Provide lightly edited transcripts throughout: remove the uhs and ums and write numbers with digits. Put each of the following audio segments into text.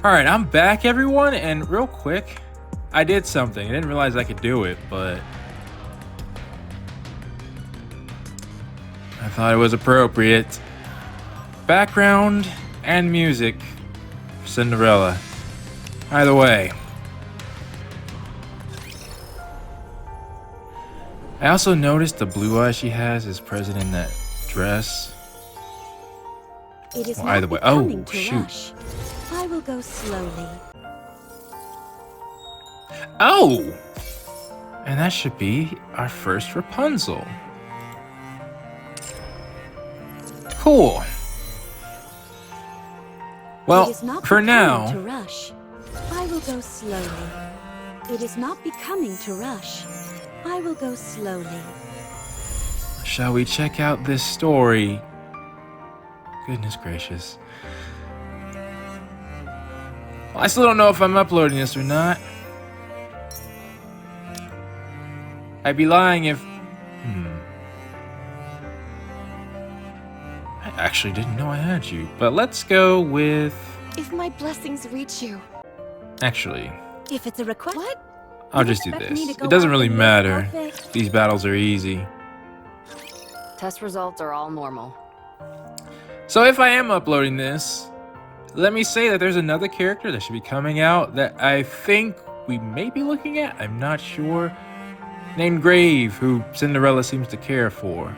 Alright, I'm back, everyone, and real quick, I did something. I didn't realize I could do it, but I thought it was appropriate. Background and music for Cinderella. Either way. I also noticed the blue eye she has is present in that dress. It is Well, not either way. becoming Oh, to shoot. rush. I will go slowly. Oh! And that should be our first Rapunzel. Cool. Well, It is not for becoming now, to rush. I will go slowly. It is not becoming to rush. I will go slowly. shall we check out this story? Goodness gracious. Well, I still don't know if I'm uploading this or not. I'd be lying if... I actually didn't know I had you. But let's go with... If my blessings reach you. Actually, If it's a request. What? I'll You just do expect this. me to go It doesn't out really in this matter. outfit? These battles are easy. Test results are all normal. So if I am uploading this, let me say that there's another character that should be coming out that I think we may be looking at. I'm not sure. Named Grave, who Cinderella seems to care for.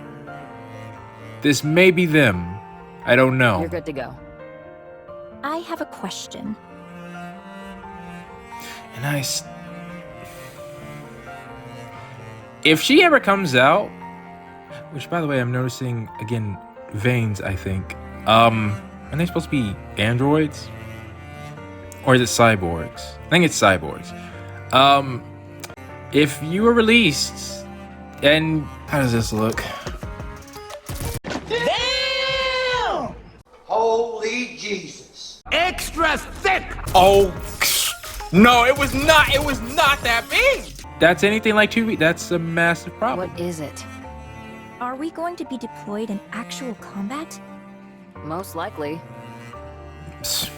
This may be them. I don't know. You're good to go. I have a question. And if she ever comes out, which by the way I'm noticing again, veins, I think. Are they supposed to be androids? Or is it cyborgs? I think it's cyborgs. If you are released, and how does this look? Damn! Holy Jesus. Extra thick! Oh no, it was not that big. That's anything like 2 weeks. That's a massive problem. What is it? Are we going to be deployed in actual combat? Most likely.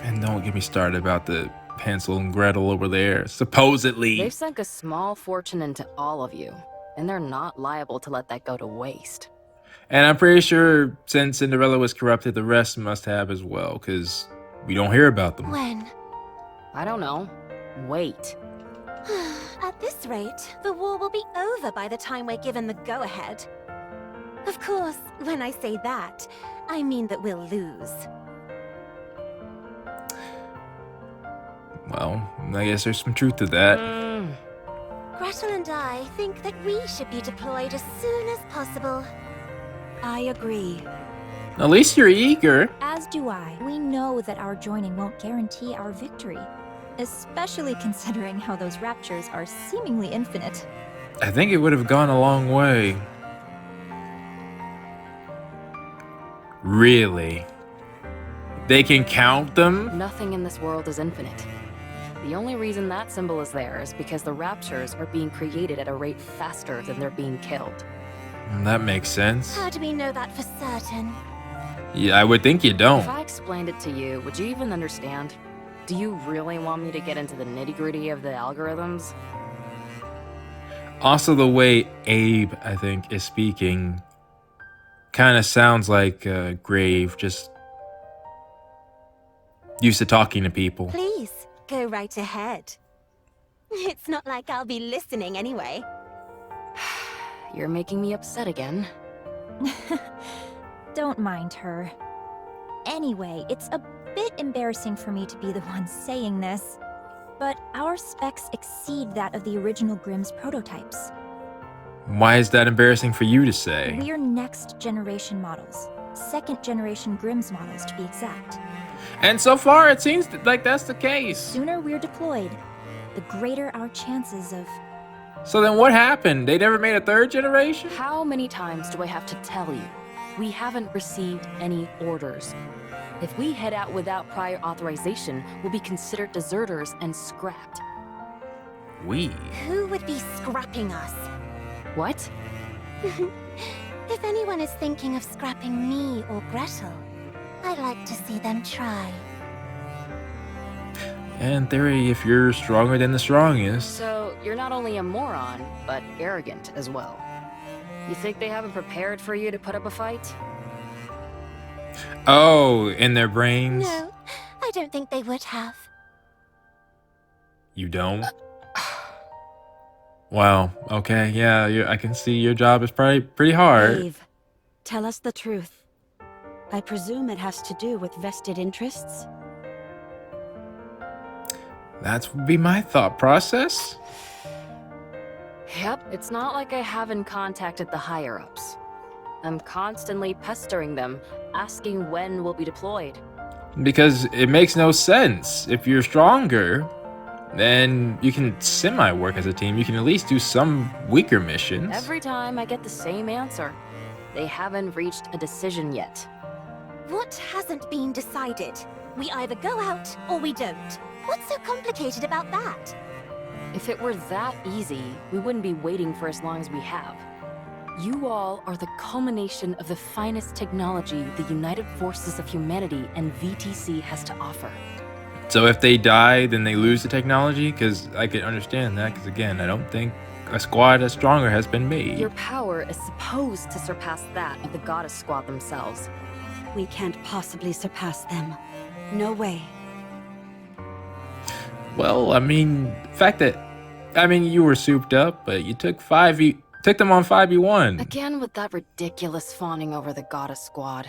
And don't get me started about the Hansel and Gretel over there. Supposedly. They've sunk a small fortune into all of you, and they're not liable to let that go to waste. And I'm pretty sure since Cinderella was corrupted, the rest must have as well, because we don't hear about them. When? I don't know. Wait. At this rate, the war will be over by the time we're given the go-ahead. Of course, when I say that, I mean that we'll lose. Well, I guess there's some truth to that. Gretel and I think that we should be deployed as soon as possible. I agree. At least you're eager. As do I. We know that our joining won't guarantee our victory, especially considering how those raptures are seemingly infinite. I think it would have gone a long way. Really? They can count them? Nothing in this world is infinite. The only reason that symbol is there is because the raptures are being created at a rate faster than they're being killed. That makes sense. How do we know that for certain? Yeah, I would think you If don't. I explained it to you, would you even understand? Do you really want me to get into the nitty-gritty of the algorithms? Also, the way Abe, I think, is speaking kind of sounds like Grave, just used to talking to people. Please, go right ahead. It's not like I'll be listening anyway. You're making me upset again. Don't mind her. Anyway, it's a bit embarrassing for me to be the one saying this, but our specs exceed that of the original Grimm's prototypes. Why is that embarrassing for you to say? We're next generation models. Second generation Grimm's models, to be exact. And so far, it seems like that's the case. Sooner we're deployed, the greater our chances of... So then what happened? They never made a third generation? How many times do I have to tell you? We haven't received any orders. If we head out without prior authorization, we'll be considered deserters and scrapped. We? Who would be scrapping us? What? If anyone is thinking of scrapping me or Gretel, I'd like to see them try. In theory, if you're stronger than the strongest. So, you're not only a moron, but arrogant as well. You think they haven't prepared for you to put up a fight? Oh, in their brains? No, I don't think they would have. You don't? Wow, okay, yeah, I can see your job is probably pretty hard. Dave, tell us the truth. I presume it has to do with vested interests? That would be my thought process. Yep, it's not like I haven't contacted the higher-ups. I'm constantly pestering them, asking when we'll be deployed. Because it makes no sense. If you're stronger, then you can semi-work as a team. You can at least do some weaker missions. Every time I get the same answer. They haven't reached a decision yet. What hasn't been decided? We either go out or we don't. What's so complicated about that? If it were that easy, we wouldn't be waiting for as long as we have. You all are the culmination of the finest technology the United Forces of Humanity and VTC has to offer. So if they die, then they lose the technology? Because I could understand that, because again, I don't think a squad as stronger has been made. Your power is supposed to surpass that of the Goddess Squad themselves. We can't possibly surpass them. No way. Well, I mean, the fact that, you were souped up, but you took took them on 5v1. Again with that ridiculous fawning over the Goddess Squad.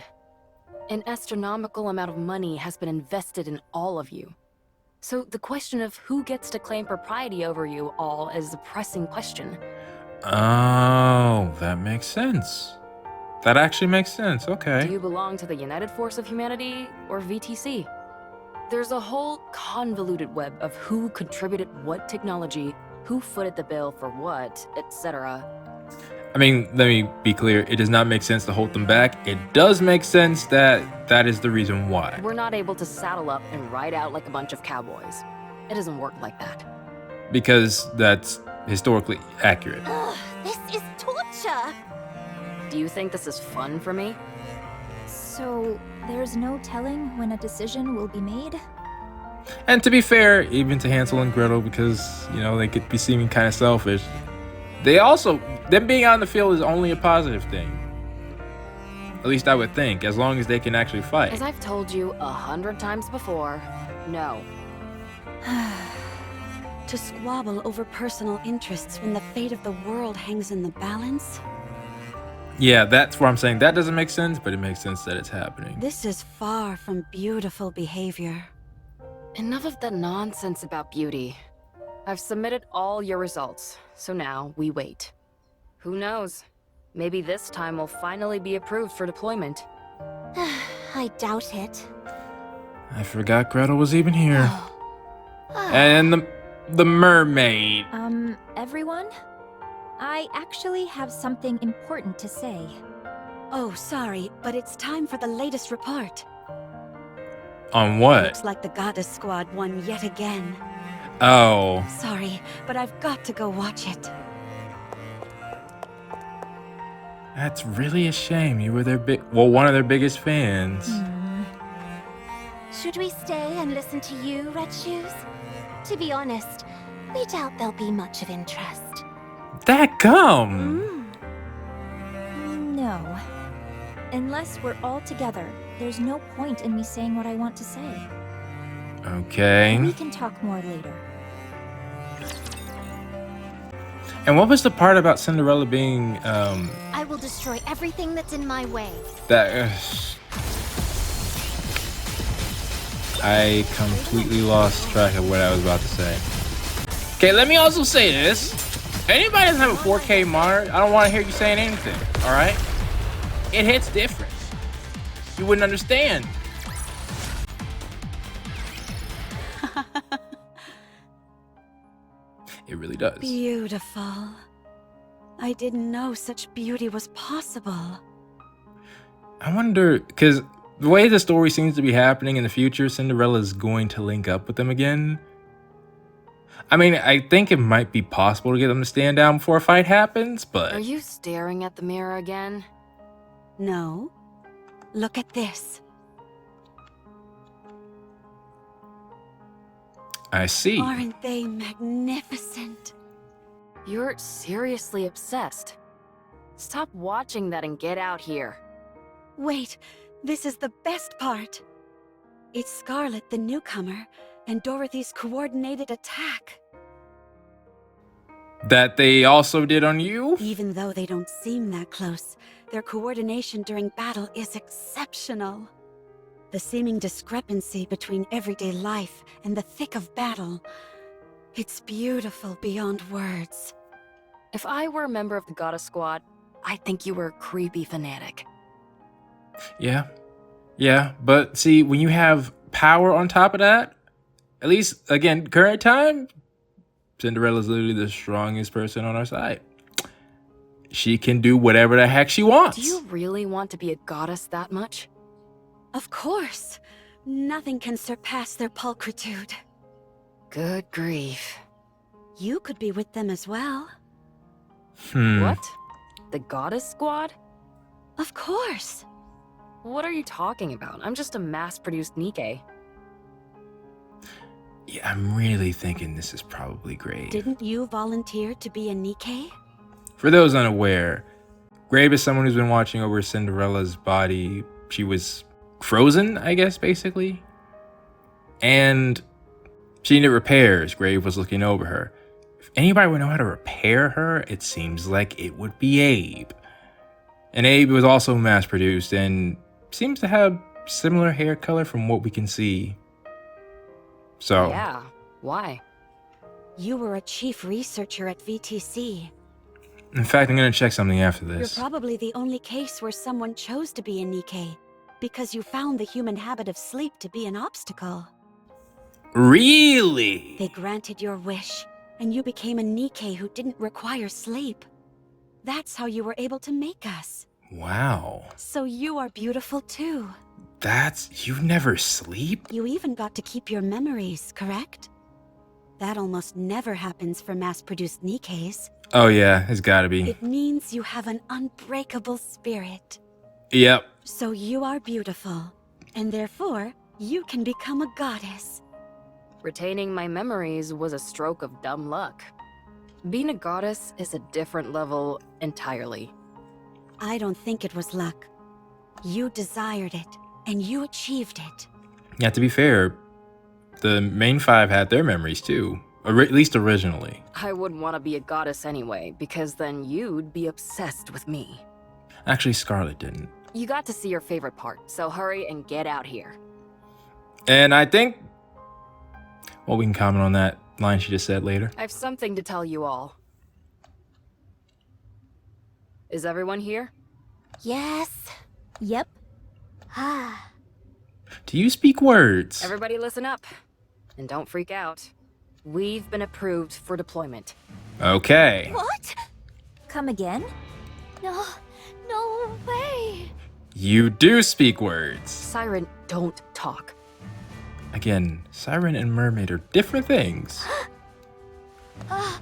An astronomical amount of money has been invested in all of you. So the question of who gets to claim propriety over you all is a pressing question. Oh, that makes sense. That actually makes sense, okay. Do you belong to the United Force of Humanity or VTC? There's a whole convoluted web of who contributed what technology, who footed the bill for what, etc. Let me be clear. It does not make sense to hold them back. It does make sense that is the reason why. We're not able to saddle up and ride out like a bunch of cowboys. It doesn't work like that. Because that's historically accurate. Ugh, this is torture! Do you think this is fun for me? So, there's no telling when a decision will be made? And to be fair, even to Hansel and Gretel, because, they could be seeming kind of selfish, them being out in the field is only a positive thing. At least I would think, as long as they can actually fight. As I've told you 100 times before, no. To squabble over personal interests when the fate of the world hangs in the balance? Yeah, that's where I'm saying that doesn't make sense, but it makes sense that it's happening. This is far from beautiful behavior. Enough of that nonsense about beauty. I've submitted all your results, so now we wait. Who knows? Maybe this time we'll finally be approved for deployment. I doubt it. I forgot Gretel was even here. Oh. And the mermaid. Everyone? I actually have something important to say. Oh, sorry, but it's time for the latest report. On what? Looks like the Goddess Squad won yet again. Oh. Sorry, but I've got to go watch it. That's really a shame. You were one of their biggest fans. Should we stay and listen to you, Red Shoes? To be honest, we doubt there'll be much of interest. That gum! No. Unless we're all together, there's no point in me saying what I want to say. Okay. We can talk more later. And what was the part about Cinderella being, I will destroy everything that's in my way. that... I completely lost track of what I was about to say. Okay, let me also say this. Anybody doesn't have a 4K monitor, I don't want to hear you saying anything, alright? It hits different. You wouldn't understand. It really does. Beautiful. I didn't know such beauty was possible. I wonder, because the way the story seems to be happening in the future, Cinderella's going to link up with them again. I think it might be possible to get them to stand down before a fight happens, but... Are you staring at the mirror again? No. Look at this. I see. Aren't they magnificent? You're seriously obsessed. Stop watching that and get out here. Wait, this is the best part. It's Scarlet, the newcomer, and Dorothy's coordinated attack. That they also did on you? Even though they don't seem that close, their coordination during battle is exceptional. The seeming discrepancy between everyday life and the thick of battle, it's beautiful beyond words. If I were a member of the Goddess Squad, I'd think you were a creepy fanatic. Yeah. Yeah, but see, when you have power on top of that, at least, again, current time, Cinderella's literally the strongest person on our side. She can do whatever the heck she wants. Do you really want to be a goddess that much? Of course. Nothing can surpass their pulchritude. Good grief. You could be with them as well. What? The Goddess Squad? Of course. What are you talking about? I'm just a mass-produced Nikke. Yeah, I'm really thinking this is probably Grave. Didn't you volunteer to be a Nikke? For those unaware, Grave is someone who's been watching over Cinderella's body. She was frozen, I guess, basically. And she needed repairs. Grave was looking over her. If anybody would know how to repair her, it seems like it would be Abe. And Abe was also mass-produced and seems to have similar hair color from what we can see. So, Yeah, why? You were a chief researcher at VTC. in fact, I'm going to check something after You're this. probably the only case where someone chose to be a Nikke, because you found the human habit of sleep to be an obstacle. Really? They granted your wish, and you became a Nikke who didn't require sleep. That's how you were able to make us. Wow. So you are beautiful too. You never sleep? You even got to keep your memories, correct? That almost never happens for mass-produced Nikkes. Oh yeah, it's gotta be. It means you have an unbreakable spirit. Yep. So you are beautiful, and therefore, you can become a goddess. Retaining my memories was a stroke of dumb luck. Being a goddess is a different level entirely. I don't think it was luck. You desired it, and you achieved it. Yeah, to be fair, the main five had their memories too. At least originally. I wouldn't want to be a goddess anyway, because then you'd be obsessed with me. Actually, Scarlet didn't. You got to see your favorite part, so hurry and get out here. And I think... well, we can comment on that line she just said later. I have something to tell you all. Is everyone here? Yes. Yep. Ah. Do you speak words? Everybody listen up. And don't freak out. We've been approved for deployment. Okay. What? Come again? No. No way. You do speak words. Siren, don't talk. Again, Siren and Mermaid are different things. Oh.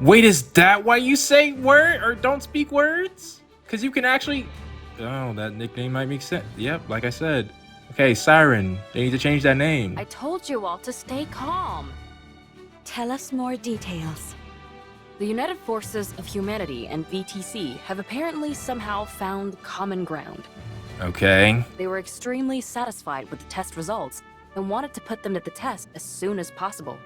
Wait, is that why you say word or don't speak words? Because you can actually... oh, that nickname might make sense. Yep, like I said. Okay, Siren, they need to change that name. I told you all to stay calm. Tell us more details. The United Forces of Humanity and VTC have apparently somehow found common ground. Okay. They were extremely satisfied with the test results and wanted to put them to the test as soon as possible.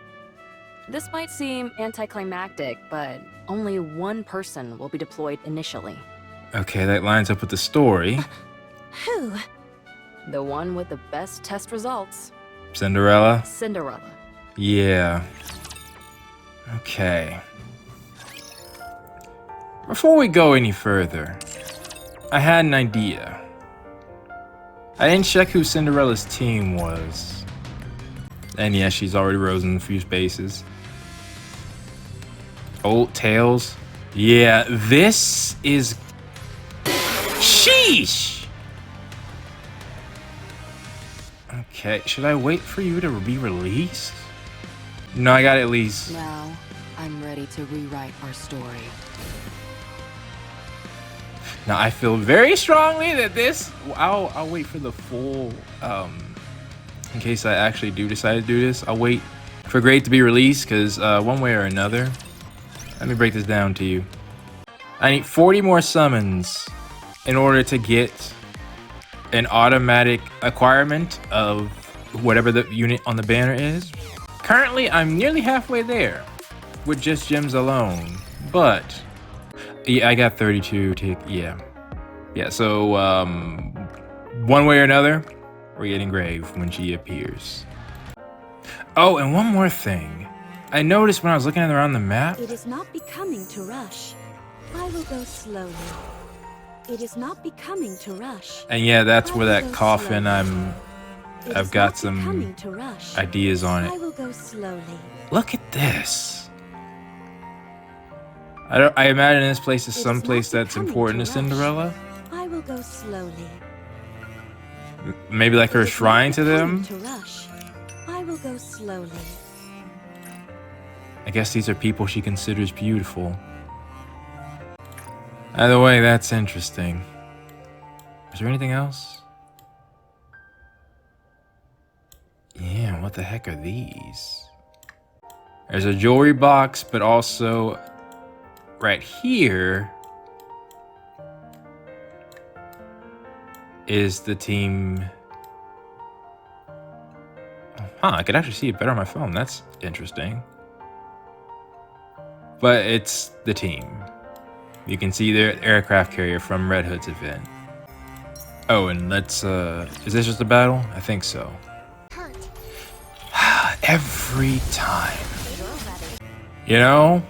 This might seem anticlimactic, but only one person will be deployed initially. Okay, that lines up with the story. Who? The one with the best test results, Cinderella? Cinderella. Yeah. Okay. Before we go any further, I had an idea. I didn't check who Cinderella's team was. And yes, she's already risen a few spaces. Old Tails? Yeah, this is... sheesh! Okay, should I wait for you to be released? No, I gotta at least... Now, I'm ready to rewrite our story. Now, I feel very strongly that this... I'll wait for the full in case I actually do decide to do this. I'll wait for grade to be released, because one way or another. Let me break this down to you. I need 40 more summons in order to get an automatic acquirement of whatever the unit on the banner is. Currently, I'm nearly halfway there with just gems alone, but yeah, I got 32 yeah. So one way or another, we're getting Grave when she appears. Oh, and one more thing. I noticed when I was looking around the map. It is not becoming to rush. I will go slowly. It is not becoming to rush. And yeah, that's where that I will go coffin slowly. I've got some ideas on I it. will go slowly. Look at this. I imagine this place is It is someplace not that's becoming important to to rush. Cinderella. I will go slowly. Maybe like her It is not shrine to becoming them. to rush. I will go slowly. I guess these are people she considers beautiful. Either way, that's interesting. Is there anything else? Yeah, what the heck are these? There's a jewelry box, but also right here is the team. Huh, I could actually see it better on my phone. That's interesting. But it's the team. You can see their aircraft carrier from Red Hood's event. Oh, and let's, is this just a battle? I think so. Every time. You know,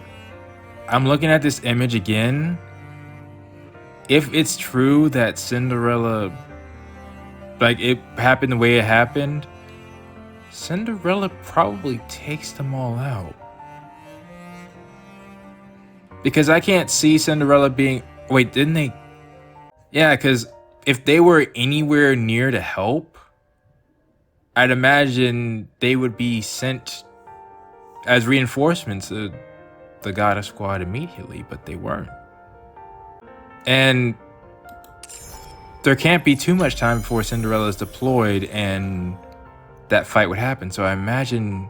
I'm looking at this image again. If it's true that Cinderella, like it happened the way it happened, Cinderella probably takes them all out. Because I can't see Cinderella being... Wait, didn't they... Yeah, because if they were anywhere near to help, I'd imagine they would be sent as reinforcements to the Goddess Squad immediately, but they weren't. And there can't be too much time before Cinderella is deployed and that fight would happen. So I imagine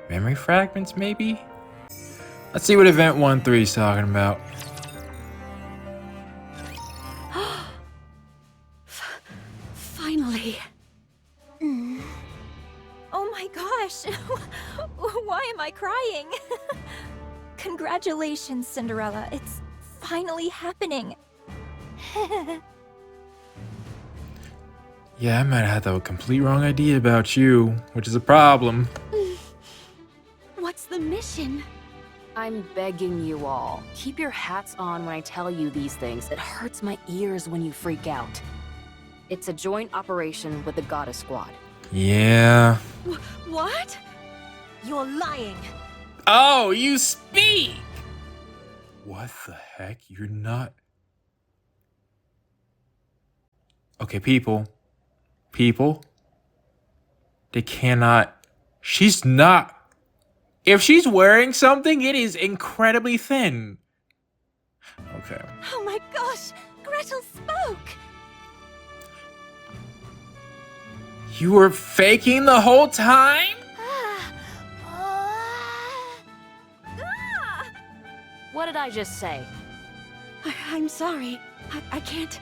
memory fragments, maybe? Let's see what Event 1-3 is talking about. Finally. Oh my gosh! Why am I crying? Congratulations, Cinderella. It's finally happening. Yeah, I might have had the complete wrong idea about you, which is a problem. What's the mission? I'm begging you all, keep your hats on when I tell you these things. It hurts my ears when you freak out. It's a joint operation with the Goddess Squad. Yeah. What? You're lying. Oh, you speak! What the heck? You're not... Okay, people. People. They cannot... She's not... If she's wearing something, it is incredibly thin. Okay. Oh my gosh! Gretel spoke! You were faking the whole time? What did I just say? I'm sorry. I can't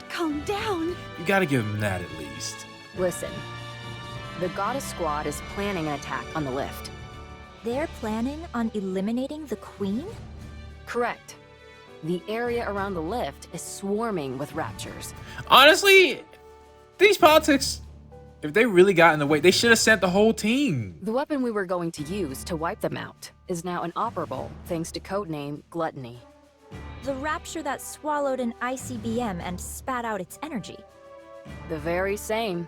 calm down. You gotta give him that at least. Listen, the Goddess Squad is planning an attack on the lift. They're planning on eliminating the Queen? Correct. The area around the lift is swarming with raptures. Honestly, these politics, if they really got in the way, they should have sent the whole team. The weapon we were going to use to wipe them out is now inoperable thanks to codename Gluttony. The rapture that swallowed an ICBM and spat out its energy. The very same.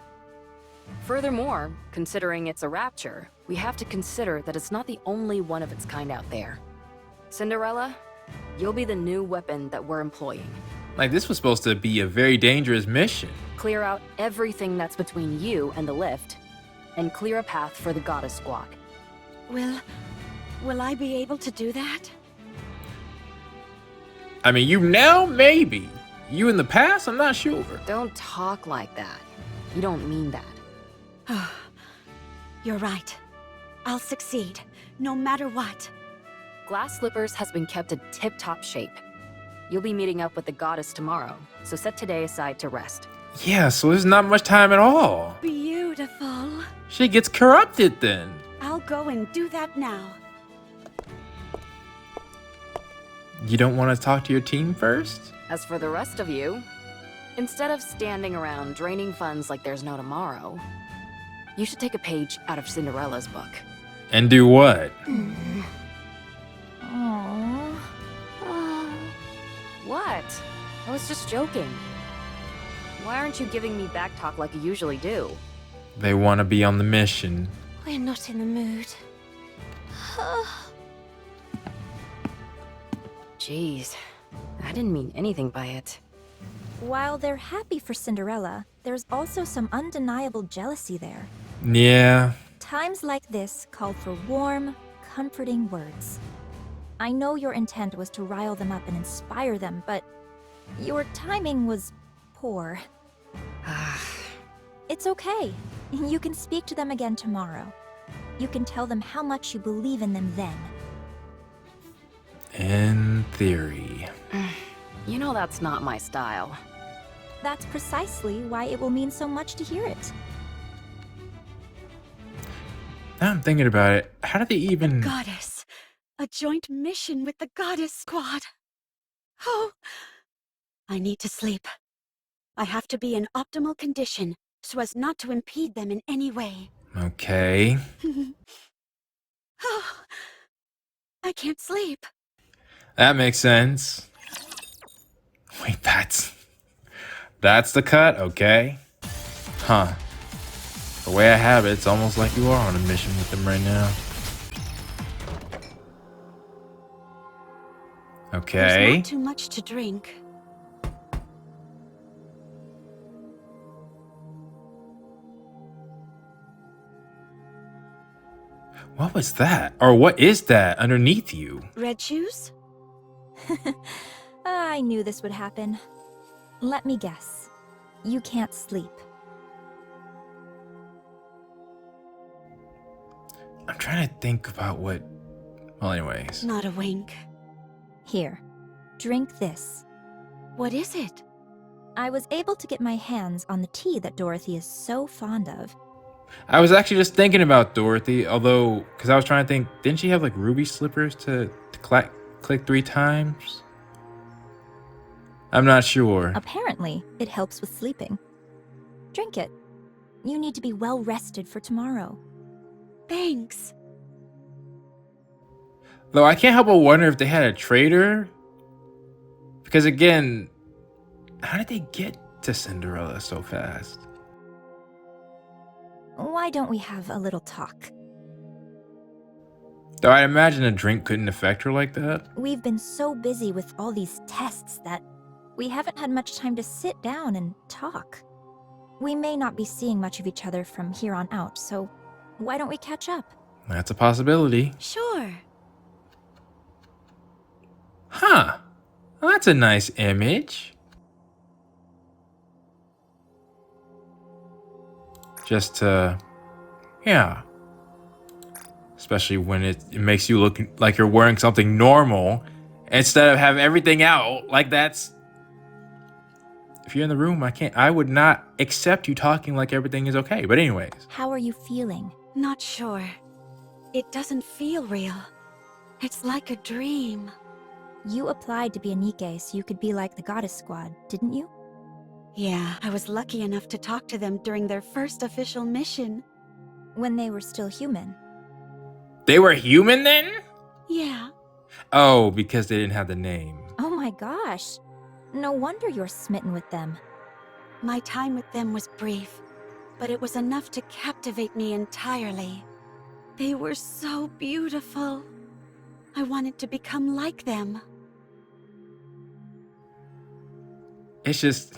Furthermore, considering it's a rapture, we have to consider that it's not the only one of its kind out there. Cinderella, you'll be the new weapon that we're employing. Like, this was supposed to be a very dangerous mission. Clear out everything that's between you and the lift, and clear a path for the Goddess Squad. Will I be able to do that? I mean, you now, maybe. You in the past, I'm not sure. Don't talk like that. You don't mean that. You're right. I'll succeed, no matter what. Glass Slippers has been kept in tip-top shape. You'll be meeting up with the goddess tomorrow, so set today aside to rest. Yeah, so there's not much time at all. Beautiful. She gets corrupted then. I'll go and do that now. You don't want to talk to your team first? As for the rest of you, instead of standing around draining funds like there's no tomorrow, you should take a page out of Cinderella's book. And do what? Aww. What? I was just joking. Why aren't you giving me back talk like you usually do? They want to be on the mission. We're not in the mood. Jeez, I didn't mean anything by it. While they're happy for Cinderella, there's also some undeniable jealousy there. Yeah. Times like this called for warm, comforting words. I know your intent was to rile them up and inspire them, but your timing was poor. It's okay. You can speak to them again tomorrow. You can tell them how much you believe in them then. In theory. You know that's not my style. That's precisely why it will mean so much to hear it. Now I'm thinking about it. How did they even... Goddess. A joint mission with the Goddess Squad. Oh, I need to sleep. I have to be in optimal condition so as not to impede them in any way. Okay. Oh, I can't sleep. That makes sense. Wait, that's the cut? Okay. Huh. The way I have it, it's almost like you are on a mission with them right now. Okay. There's not too much to drink. What was that? Or what is that underneath you? Red juice? I knew this would happen. Let me guess. You can't sleep. I'm trying to think about what... Well, anyways. Not a wink. Here, drink this. What is it? I was able to get my hands on the tea that Dorothy is so fond of. I was actually just thinking about Dorothy, although... Because I was trying to think, didn't she have like ruby slippers to click 3 times? I'm not sure. Apparently, it helps with sleeping. Drink it. You need to be well rested for tomorrow. Thanks. Though I can't help but wonder if they had a traitor. Because again, how did they get to Cinderella so fast? Why don't we have a little talk? Though I imagine a drink couldn't affect her like that. We've been so busy with all these tests that we haven't had much time to sit down and talk. We may not be seeing much of each other from here on out, so why don't we catch up? That's a possibility. Sure. Huh. Well, that's a nice image. Just to... Yeah. Especially when it makes you look like you're wearing something normal instead of having everything out. Like that's... If you're in the room, I would not accept you talking like everything is okay. But anyways. How are you feeling? Not sure. It doesn't feel real. It's like a dream. You applied to be a Nikke so you could be like the Goddess Squad, didn't you? Yeah, I was lucky enough to talk to them during their first official mission. When they were still human. They were human then? Yeah. Oh, because they didn't have the name. Oh my gosh. No wonder you're smitten with them. My time with them was brief, but it was enough to captivate me entirely. They were so beautiful. I wanted to become like them. It's just...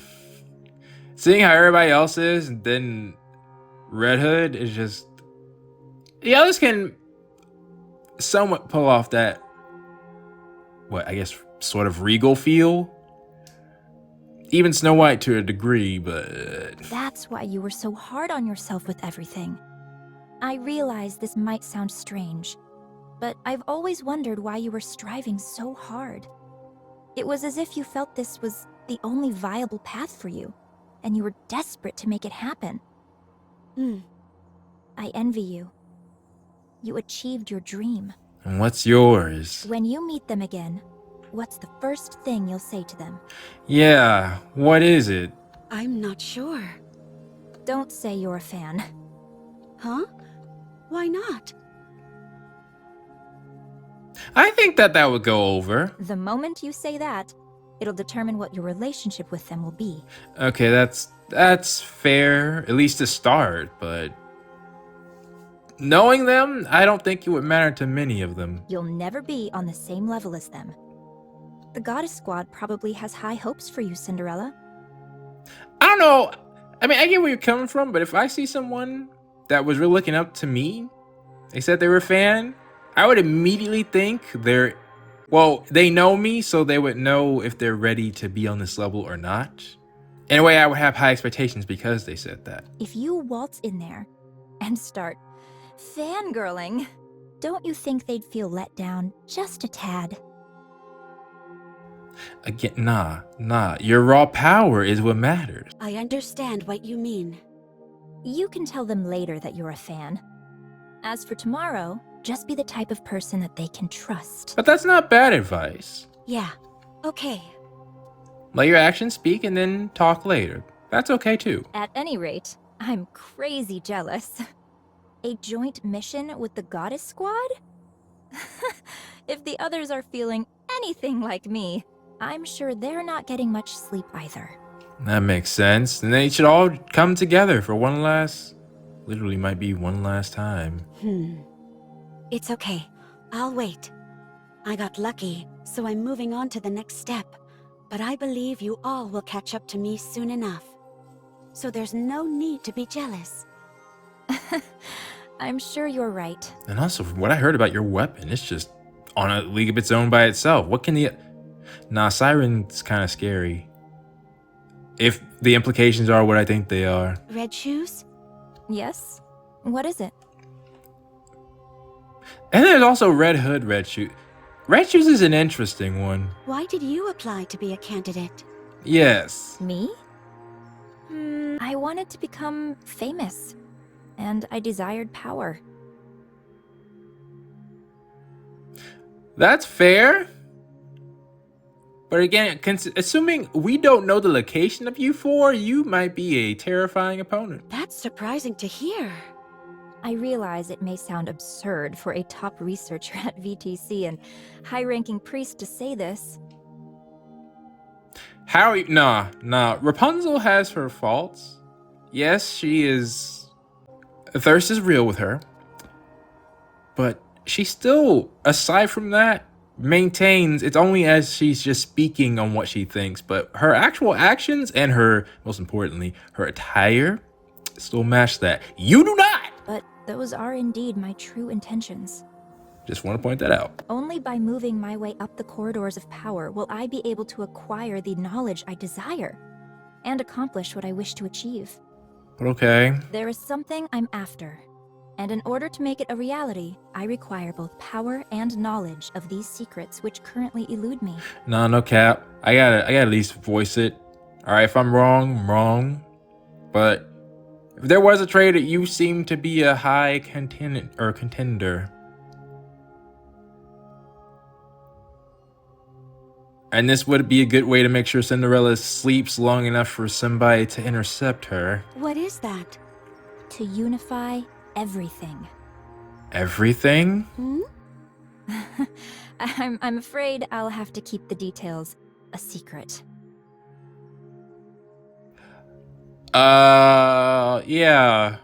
Seeing how everybody else is, and then Red Hood is just... The others can somewhat pull off that, what, I guess, sort of regal feel. Even Snow White to a degree, but... That's why you were so hard on yourself with everything. I realize this might sound strange, but I've always wondered why you were striving so hard. It was as if you felt this was the only viable path for you, and you were desperate to make it happen. I envy you. You achieved your dream. And what's yours? When you meet them again, what's the first thing you'll say to them? Yeah, what is it? I'm not sure. Don't say you're a fan. Huh? Why not? I think that would go over. The moment you say that, it'll determine what your relationship with them will be. Okay, that's fair, at least to start, but... knowing them, I don't think it would matter to many of them. You'll never be on the same level as them. The Goddess Squad probably has high hopes for you, Cinderella. I don't know. I mean, I get where you're coming from, but if I see someone that was really looking up to me, they said they were a fan, I would immediately think they know me, so they would know if they're ready to be on this level or not. In a way, I would have high expectations because they said that. If you waltz in there and start fangirling, don't you think they'd feel let down just a tad? Again, nah. Your raw power is what matters. I understand what you mean. You can tell them later that you're a fan. As for tomorrow, just be the type of person that they can trust. But that's not bad advice. Yeah, okay. Let your actions speak and then talk later. That's okay too. At any rate, I'm crazy jealous. A joint mission with the Goddess Squad? If the others are feeling anything like me, I'm sure they're not getting much sleep either. That makes sense. And they should all come together for one last... literally might be one last time. It's okay. I'll wait. I got lucky, so I'm moving on to the next step. But I believe you all will catch up to me soon enough. So there's no need to be jealous. I'm sure you're right. And also, from what I heard about your weapon, it's just on a league of its own by itself. What can the... Nah, Siren's kind of scary. If the implications are what I think they are. Red shoes? Yes? What is it? And there's also Red Hood, Red Shoes. Red Shoes is an interesting one. Why did you apply to be a candidate? Yes. Me? I wanted to become famous. And I desired power. That's fair. But again, assuming we don't know the location of you four, you might be a terrifying opponent. That's surprising to hear. I realize it may sound absurd for a top researcher at VTC and high-ranking priest to say this. Nah. Rapunzel has her faults. Yes, she is... thirst is real with her. But she still, aside from that, maintains it's only as she's just speaking on what she thinks, but her actual actions and her, most importantly, her attire still match that. You do not! But those are indeed my true intentions. Just want to point that out. Only by moving my way up the corridors of power will I be able to acquire the knowledge I desire and accomplish what I wish to achieve. But okay. There is something I'm after, and in order to make it a reality, I require both power and knowledge of these secrets which currently elude me. Nah, no cap. I gotta at least voice it. Alright, if I'm wrong, I'm wrong. But if there was a trade that you seem to be a high contender. And this would be a good way to make sure Cinderella sleeps long enough for somebody to intercept her. What is that? To unify everything. Everything? I'm afraid I'll have to keep the details a secret. Yeah.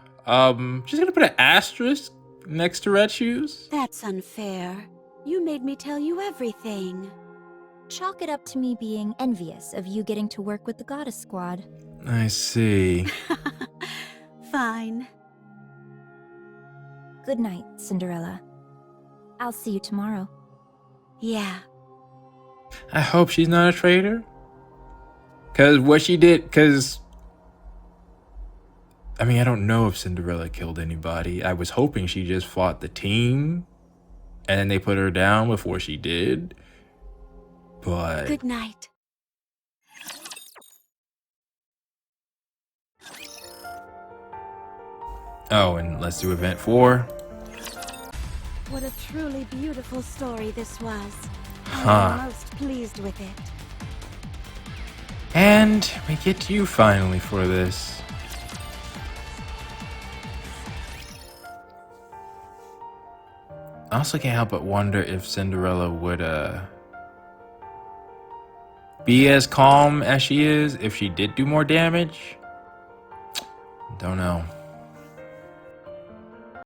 Just gonna put an asterisk next to Red Shoes. That's unfair. You made me tell you everything. Chalk it up to me being envious of you getting to work with the Goddess Squad. I see. Fine. Good night, Cinderella. I'll see you tomorrow. Yeah. I hope she's not a traitor. Because what she did, because... I mean, I don't know if Cinderella killed anybody. I was hoping she just fought the team. And then they put her down before she did. But... Good night. Oh, and let's do event 4. What a truly beautiful story this was. Huh. I'm most pleased with it. And we get to you finally for this. I also can't help but wonder if Cinderella would be as calm as she is if she did do more damage. Don't know.